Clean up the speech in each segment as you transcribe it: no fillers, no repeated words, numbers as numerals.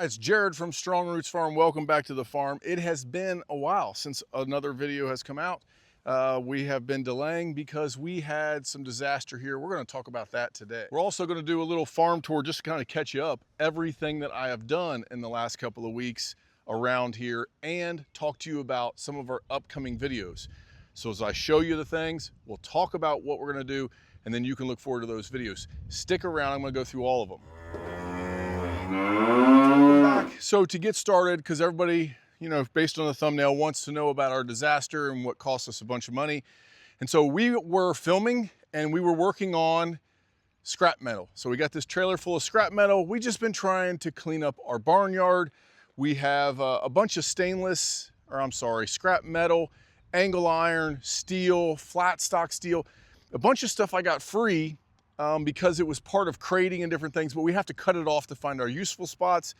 It's Jared from Strongroots Farm. Welcome back to the farm. It has been a while since another video has come out. We have been delaying because we had some disaster here. We're going to talk about that today. We're also going to do a little farm tour just to kind of catch you up everything that I have done in the last couple of weeks around here and talk to you about some of our upcoming videos. So as I show you the things, we'll talk about what we're going to do, and then you can look forward to those videos. Stick around. I'm going to go through all of them. So to get started, because everybody, based on the thumbnail, wants to know about our disaster and what cost us a bunch of money. And so we were filming and we were working on scrap metal. So we got this trailer full of scrap metal. We just been trying to clean up our barnyard. We have a bunch of scrap metal, angle iron, steel, flat stock steel, a bunch of stuff I got free because it was part of crating and different things, but we have to cut it off to find our useful spots.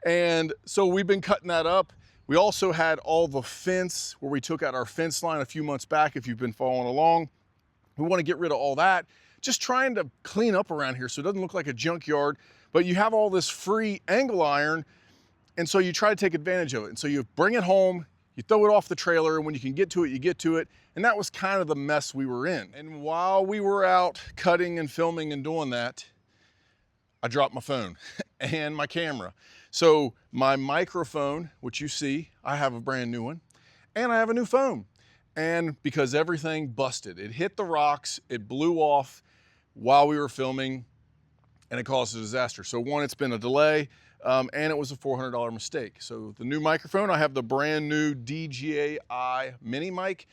And so we've been cutting that up. We also had all the fence where we took out our fence line a few months back, if you've been following along. We want to get rid of all that. Just trying to clean up around here so it doesn't look like a junkyard, but you have all this free angle iron, and so you try to take advantage of it. And so you bring it home, you throw it off the trailer, and when you can get to it, you get to it. And that was kind of the mess we were in. And while we were out cutting and filming and doing that, I dropped my phone and my camera. So my microphone, which you see, I have a brand new one, and I have a new phone. And because everything busted, it hit the rocks, it blew off while we were filming, and it caused a disaster. So one, it's been a delay, and it was a $400 mistake. So the new microphone, I have the brand new DJI mini mic.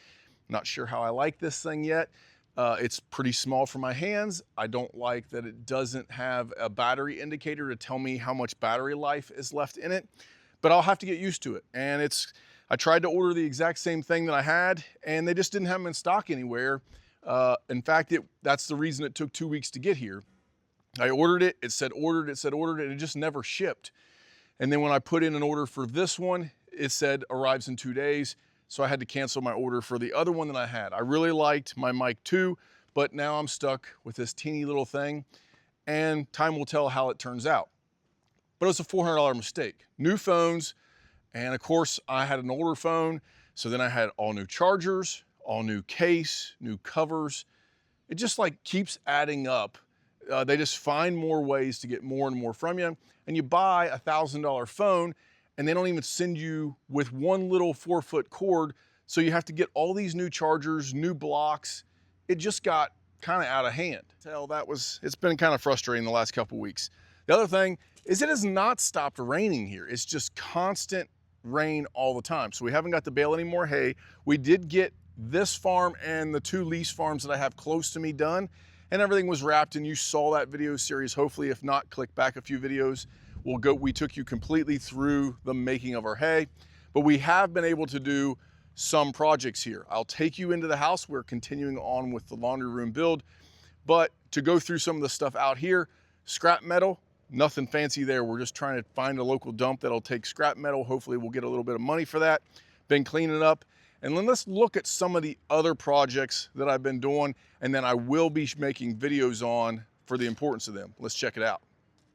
Not sure how I like this thing yet. It's pretty small for my hands. I don't like that it doesn't have a battery indicator to tell me how much battery life is left in it, but I'll have to get used to it. And I tried to order the exact same thing that I had, and they just didn't have them in stock anywhere. In fact, that's the reason it took 2 weeks to get here. I ordered it, it said ordered, and it just never shipped. And then when I put in an order for this one, it said arrives in 2 days. So I had to cancel my order for the other one that I had. I really liked my mic too, but now I'm stuck with this teeny little thing, and time will tell how it turns out. But it was a $400 mistake. New phones, and of course I had an older phone, so then I had all new chargers, all new case, new covers. It just like keeps adding up. They just find more ways to get more and more from you, and you buy a $1,000 phone, and they don't even send you with one little 4-foot cord. So you have to get all these new chargers, new blocks. It just got kind of out of hand. It's been kind of frustrating the last couple weeks. The other thing is it has not stopped raining here. It's just constant rain all the time. So we haven't got to bale any more hay. We did get this farm and the 2 lease farms that I have close to me done, and everything was wrapped, and you saw that video series. Hopefully, if not, click back a few videos. We took you completely through the making of our hay, but we have been able to do some projects here. I'll take you into the house. We're continuing on with the laundry room build, but to go through some of the stuff out here, scrap metal, nothing fancy there. We're just trying to find a local dump that'll take scrap metal. Hopefully we'll get a little bit of money for that. Been cleaning up. And then let's look at some of the other projects that I've been doing, and then I will be making videos on for the importance of them. Let's check it out.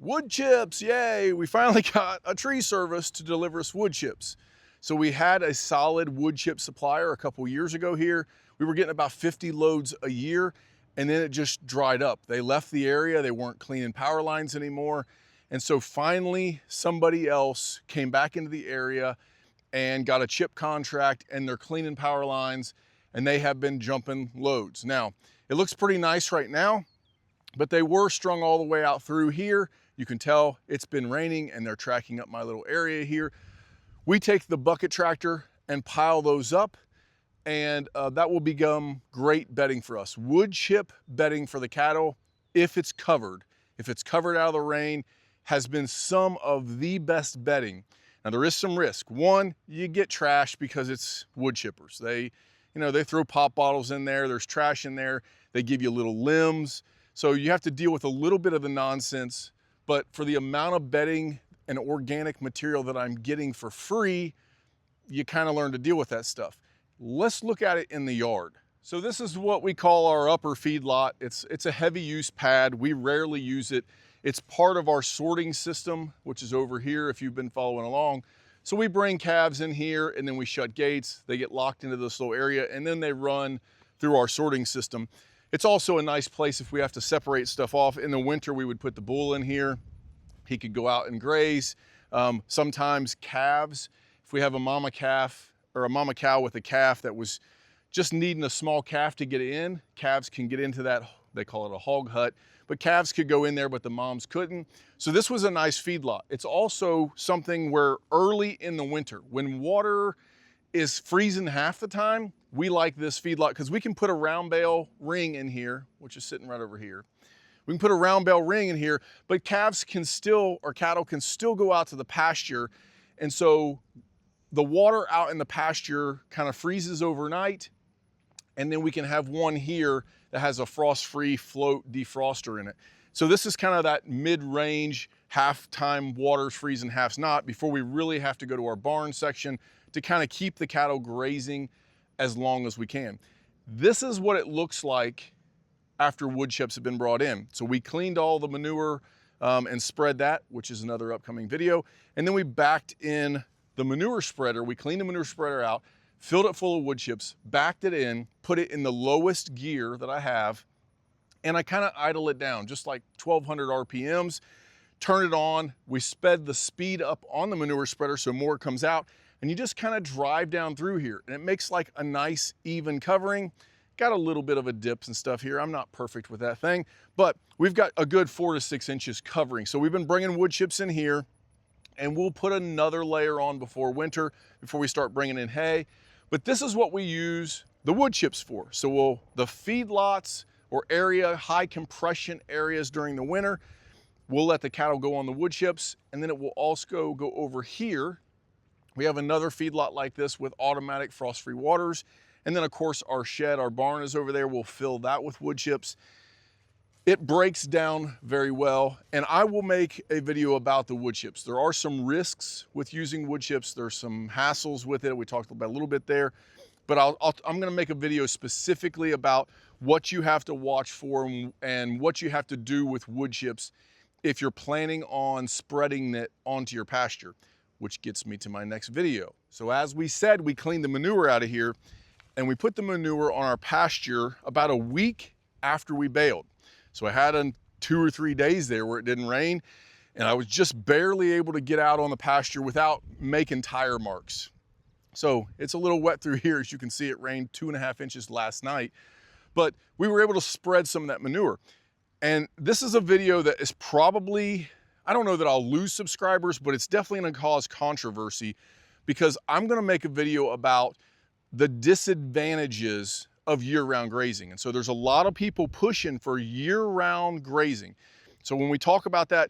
Wood chips, yay! We finally got a tree service to deliver us wood chips. So we had a solid wood chip supplier a couple years ago here. We were getting about 50 loads a year, and then it just dried up. They left the area, they weren't cleaning power lines anymore. And so finally, somebody else came back into the area and got a chip contract, and they're cleaning power lines, and they have been jumping loads. Now, it looks pretty nice right now, but they were strung all the way out through here. You can tell it's been raining, and they're tracking up my little area here. We take the bucket tractor and pile those up, and that will become great bedding for us. Wood chip bedding for the cattle, if it's covered out of the rain, has been some of the best bedding. Now there is some risk. One, you get trash because it's wood chippers. They throw pop bottles in there, there's trash in there, they give you little limbs. So you have to deal with a little bit of the nonsense, but for the amount of bedding and organic material that I'm getting for free, you kind of learn to deal with that stuff. Let's look at it in the yard. So this is what we call our upper feed lot. It's a heavy use pad. We rarely use it. It's part of our sorting system, which is over here if you've been following along. So we bring calves in here and then we shut gates. They get locked into this little area and then they run through our sorting system. It's also a nice place if we have to separate stuff off. In the winter, we would put the bull in here. He could go out and graze. Sometimes calves, if we have a mama calf or a mama cow with a calf that was just needing a small calf to get in, calves can get into that, they call it a hog hut, but calves could go in there, but the moms couldn't. So this was a nice feedlot. It's also something where early in the winter, when water is freezing half the time, we like this feedlot because we can put a round bale ring in here, which is sitting right over here. We can put a round bale ring in here, but calves can still, or cattle can still go out to the pasture. And so the water out in the pasture kind of freezes overnight. And then we can have one here that has a frost-free float defroster in it. So this is kind of that mid-range, half-time water's freezing, half's not, before we really have to go to our barn section to kind of keep the cattle grazing as long as we can. This is what it looks like after wood chips have been brought in. So we cleaned all the manure and spread that, which is another upcoming video. And then we backed in the manure spreader. We cleaned the manure spreader out, filled it full of wood chips, backed it in, put it in the lowest gear that I have, and I kind of idle it down, just like 1200 RPMs, turn it on. We sped the speed up on the manure spreader so more comes out, and you just kind of drive down through here, and it makes like a nice even covering. Got a little bit of a dips and stuff here. I'm not perfect with that thing, but we've got a good 4 to 6 inches covering. So we've been bringing wood chips in here, and we'll put another layer on before winter, before we start bringing in hay. But this is what we use the wood chips for. So the feedlots or high compression areas during the winter, we'll let the cattle go on the wood chips, and then it will also go over here. We have another feedlot like this with automatic frost-free waters. And then of course our shed, our barn is over there. We'll fill that with wood chips. It breaks down very well, and I will make a video about the wood chips. There are some risks with using wood chips. There's some hassles with it. We talked about a little bit there, but I'm gonna make a video specifically about what you have to watch for and what you have to do with wood chips if you're planning on spreading it onto your pasture, which gets me to my next video. So as we said, we cleaned the manure out of here, and we put the manure on our pasture about a week after we baled. So I had 2 or 3 days there where it didn't rain, and I was just barely able to get out on the pasture without making tire marks. So it's a little wet through here. As you can see, it rained 2.5 inches last night, but we were able to spread some of that manure. And this is a video that is probably, I don't know that I'll lose subscribers, but it's definitely gonna cause controversy because I'm gonna make a video about the disadvantages of year-round grazing. And so there's a lot of people pushing for year-round grazing. So when we talk about that,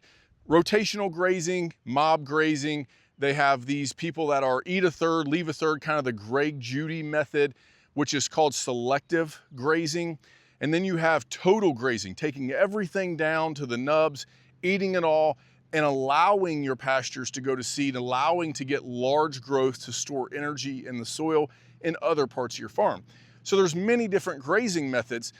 rotational grazing, mob grazing, they have these people that are eat a third, leave a third, kind of the Greg Judy method, which is called selective grazing. And then you have total grazing, taking everything down to the nubs, eating it all, and allowing your pastures to go to seed, allowing to get large growth to store energy in the soil in other parts of your farm. So there's many different grazing methods,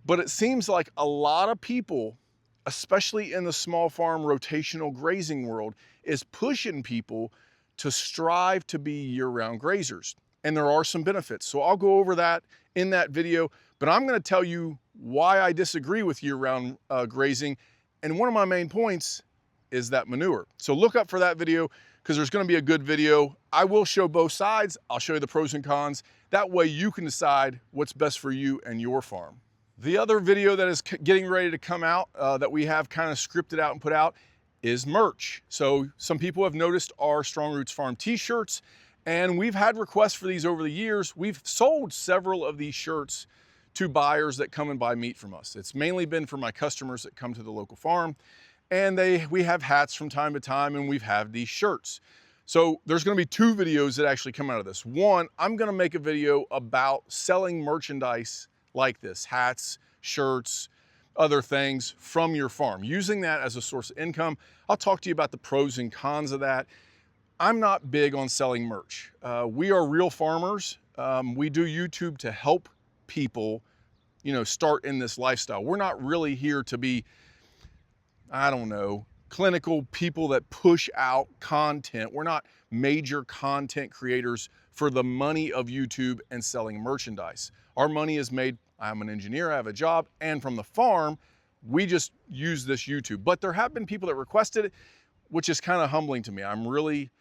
but it seems like a lot of people, especially in the small farm rotational grazing world, is pushing people to strive to be year-round grazers. And there are some benefits. So I'll go over that in that video, but I'm gonna tell you why I disagree with year-round grazing. And one of my main points is that manure. So look up for that video because there's gonna be a good video. I will show both sides. I'll show you the pros and cons. That way you can decide what's best for you and your farm. The other video that is getting ready to come out that we have kind of scripted out and put out is merch. So some people have noticed our Strong Roots Farm t-shirts, and we've had requests for these over the years. We've sold several of these shirts to buyers that come and buy meat from us. It's mainly been for my customers that come to the local farm, and we have hats from time to time, and we've had these shirts. So there's gonna be 2 videos that actually come out of this. One, I'm gonna make a video about selling merchandise like this, hats, shirts, other things from your farm, using that as a source of income. I'll talk to you about the pros and cons of that. I'm not big on selling merch. We are real farmers. We do YouTube to help people, start in this lifestyle. We're not really here to be, I don't know, clinical people that push out content. We're not major content creators for the money of YouTube and selling merchandise. Our money is made, I'm an engineer, I have a job, and from the farm, we just use this YouTube. But there have been people that requested it, which is kind of humbling to me. I'm really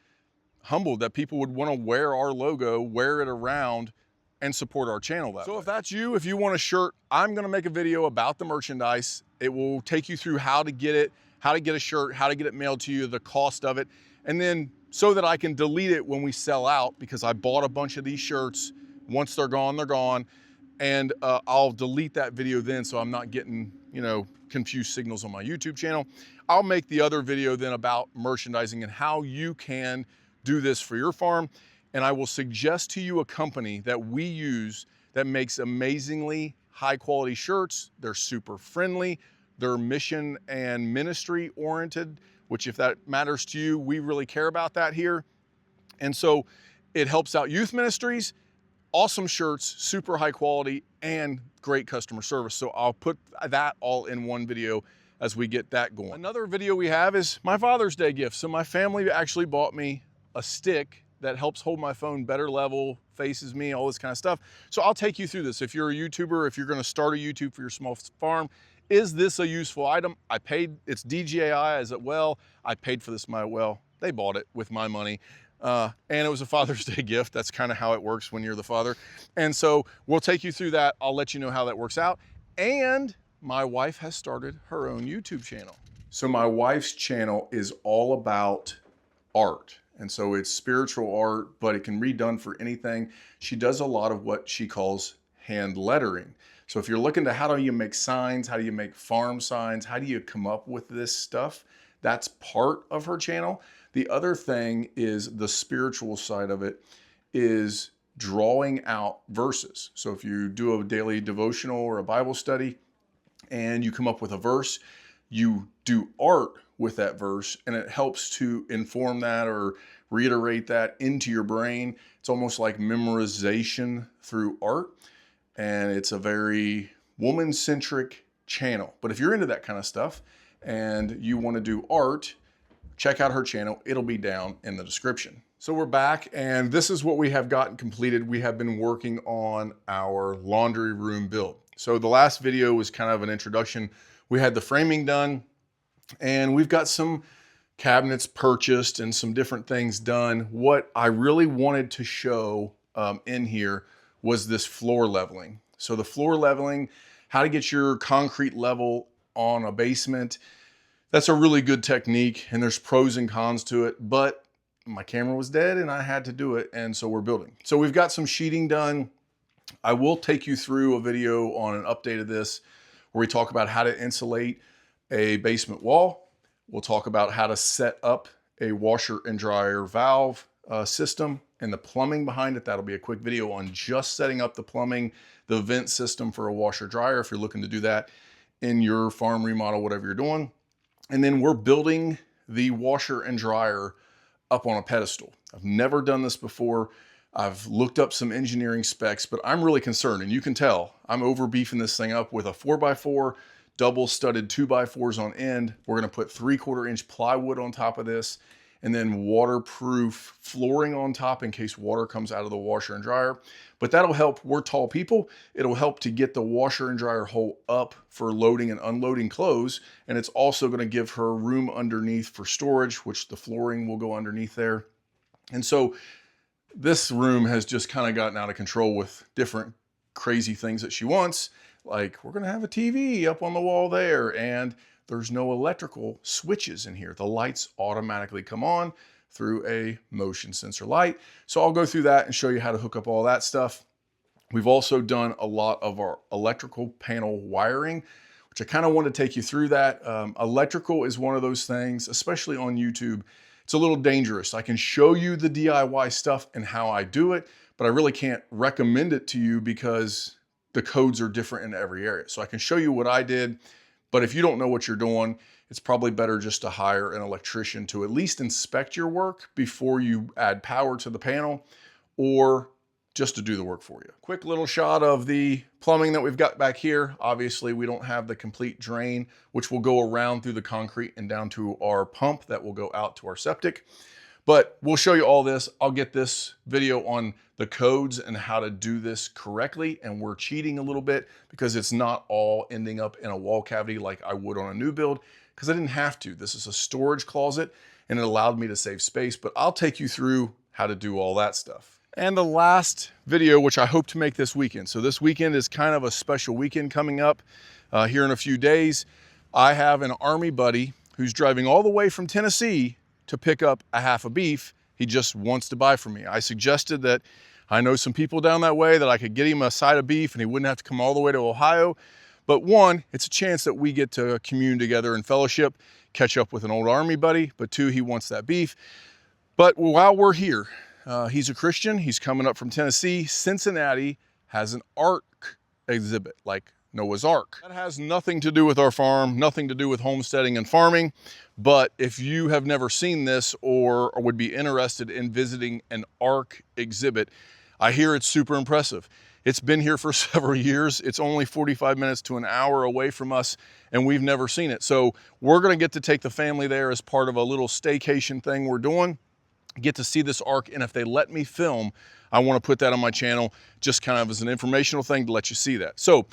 humbled that people would want to wear our logo, wear it around, and support our channel that way. So if that's you, if you want a shirt, I'm gonna make a video about the merchandise. It will take you through how to get it, how to get a shirt, how to get it mailed to you, the cost of it, and then so that I can delete it when we sell out, because I bought a bunch of these shirts. Once they're gone, they're gone. And I'll delete that video then, so I'm not getting, you know, confused signals on my YouTube channel. I'll make the other video then about merchandising and how you can do this for your farm. And I will suggest to you a company that we use that makes amazingly high quality shirts. They're super friendly. They're mission and ministry oriented, which if that matters to you, we really care about that here. And so it helps out youth ministries, awesome shirts, super high quality, and great customer service. So I'll put that all in one video as we get that going. Another video we have is my Father's Day gift. So my family actually bought me a stick that helps hold my phone better level, faces me, all this kind of stuff. So I'll take you through this. If you're a YouTuber, if you're gonna start a YouTube for your small farm, is this a useful item? I paid, it's DJI as well. I paid for this, they bought it with my money. And it was a Father's Day gift. That's kind of how it works when you're the father. And so we'll take you through that. I'll let you know how that works out. And my wife has started her own YouTube channel. So my wife's channel is all about art. And so it's spiritual art, but it can be done for anything. She does a lot of what she calls hand lettering. So if you're looking to how do you make signs, how do you make farm signs, how do you come up with this stuff, that's part of her channel. The other thing is the spiritual side of it is drawing out verses. So if you do a daily devotional or a Bible study and you come up with a verse, you do art with that verse and it helps to inform that or reiterate that into your brain. It's almost like memorization through art, and it's a very woman-centric channel. But if you're into that kind of stuff and you want to do art, check out her channel. It'll be down in the description. So we're back and this is what we have gotten completed. We have been working on our laundry room build. So the last video was kind of an introduction. We had the framing done and we've got some cabinets purchased and some different things done. What I really wanted to show in here was this floor leveling. So the floor leveling, how to get your concrete level on a basement. That's a really good technique and there's pros and cons to it, but my camera was dead and I had to do it. And so we're building. So we've got some sheeting done. I will take you through a video on an update of this where we talk about how to insulate a basement wall. We'll talk about how to set up a washer and dryer valve system and the plumbing behind it. That'll be a quick video on just setting up the plumbing, the vent system for a washer dryer if you're looking to do that in your farm remodel, whatever you're doing. And then we're building the washer and dryer up on a pedestal. I've never done this before. I've looked up some engineering specs, but I'm really concerned, and you can tell I'm over beefing this thing up with a 4x4, double studded 2x4s on end. We're gonna put 3/4 inch plywood on top of this, and then waterproof flooring on top in case water comes out of the washer and dryer. But that'll help, we're tall people. It'll help to get the washer and dryer hole up for loading and unloading clothes. And it's also gonna give her room underneath for storage, which the flooring will go underneath there. And so this room has just kind of gotten out of control with different crazy things that she wants. Like we're gonna have a TV up on the wall there and there's no electrical switches in here. The lights automatically come on through a motion sensor light. So I'll go through that and show you how to hook up all that stuff. We've also done a lot of our electrical panel wiring, which I kind of want to take you through that. Electrical is one of those things, especially on YouTube, it's a little dangerous. I can show you the DIY stuff and how I do it, but I really can't recommend it to you because the codes are different in every area. So I can show you what I did, but if you don't know what you're doing, it's probably better just to hire an electrician to at least inspect your work before you add power to the panel, or just to do the work for you. Quick little shot of the plumbing that we've got back here. Obviously, we don't have the complete drain, which will go around through the concrete and down to our pump that will go out to our septic. But we'll show you all this. I'll get this video on the codes and how to do this correctly. And we're cheating a little bit because it's not all ending up in a wall cavity like I would on a new build, because I didn't have to. This is a storage closet and it allowed me to save space, but I'll take you through how to do all that stuff. And the last video, which I hope to make this weekend. So this weekend is kind of a special weekend coming up here in a few days. I have an Army buddy who's driving all the way from Tennessee to pick up a half a beef he just wants to buy from me. I suggested that I know some people down that way that I could get him a side of beef and he wouldn't have to come all the way to Ohio. But one, it's a chance that we get to commune together in fellowship, catch up with an old Army buddy, but two, he wants that beef. But while we're here, he's a Christian, he's coming up from Tennessee. Cincinnati has an Ark exhibit, like Noah's Ark. That has nothing to do with our farm, nothing to do with homesteading and farming. But if you have never seen this or would be interested in visiting an Ark exhibit, I hear it's super impressive. It's been here for several years. It's only 45 minutes to an hour away from us, and we've never seen it. So we're gonna get to take the family there as part of a little staycation thing we're doing, get to see this Ark, and if they let me film, I wanna put that on my channel just kind of as an informational thing to let you see that. So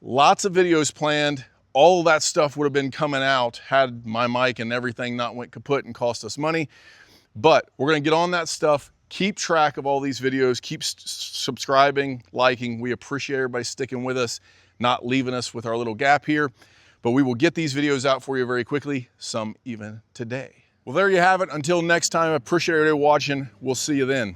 lots of videos planned. All of that stuff would have been coming out had my mic and everything not went kaput and cost us money. But we're gonna get on that stuff, keep track of all these videos, keep subscribing, liking. We appreciate everybody sticking with us, not leaving us with our little gap here. But we will get these videos out for you very quickly, some even today. Well, there you have it. Until next time, I appreciate everybody watching. We'll see you then.